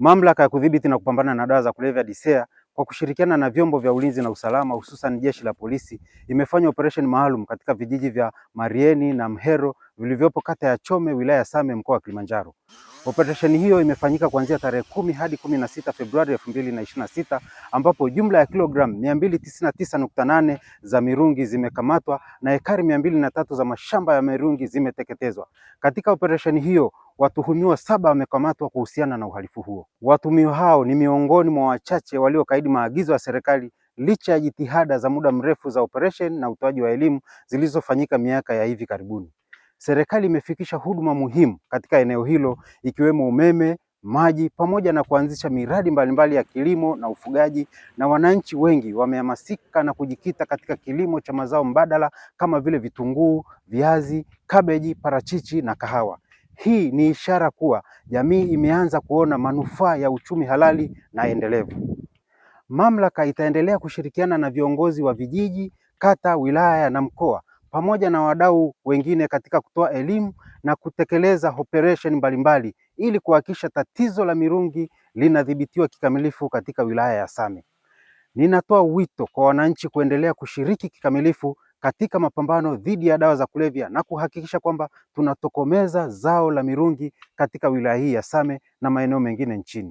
Mamlaka ya Kudhibiti na Kupambana na Dawa za Kulevya DCEA kwa kushirikiana na vyombo vya ulinzi na usalama hususan jeshi la polisi imefanya operation maalum katika vijiji vya Marieni na Mhero vilivyopo kata ya Chome wilaya ya Same mkoa wa Kilimanjaro. Operesheni hiyo imefanyika kuanzia tarehe 10 hadi 16 Februari 2026 ambapo jumla ya kilogramu 299.8 za mirungi zimekamatwa na ekari 203 za mashamba ya mirungi zimeteketezwa. Katika operesheni hiyo watuhumiwa 7 wamekamatwa kuhusiana na uhalifu huo. Watuhumiwa hao ni miongoni mwa wachache waliokaidi maagizo ya serikali licha ya jitihada za muda mrefu za operation na utoaji wa elimu zilizofanyika miaka ya hivi karibuni. Serikali imefikisha huduma muhimu katika eneo hilo ikiwemo umeme, maji pamoja na kuanzisha miradi mbalimbali ya kilimo na ufugaji, na wananchi wengi wamehamasika na kujikita katika kilimo cha mazao mbadala kama vile vitunguu, viazi, kabeji, parachichi na kahawa. Hii ni ishara kuwa jamii imeanza kuona manufaa ya uchumi halali na endelevu. Mamlaka itaendelea kushirikiana na viongozi wa vijiji, kata, wilaya na mkoa pamoja na wadau wengine katika kutoa elimu na kutekeleza operation mbalimbali ili kuhakikisha tatizo la mirungi linadhibitiwa kikamilifu katika wilaya ya Same. Ninatoa wito kwa wananchi kuendelea kushiriki kikamilifu katika mapambano dhidi ya dawa za kulevya na kuhakikisha kwamba tunatokomeza zao la mirungi katika wilaya hii ya Same na maeneo mengine nchini.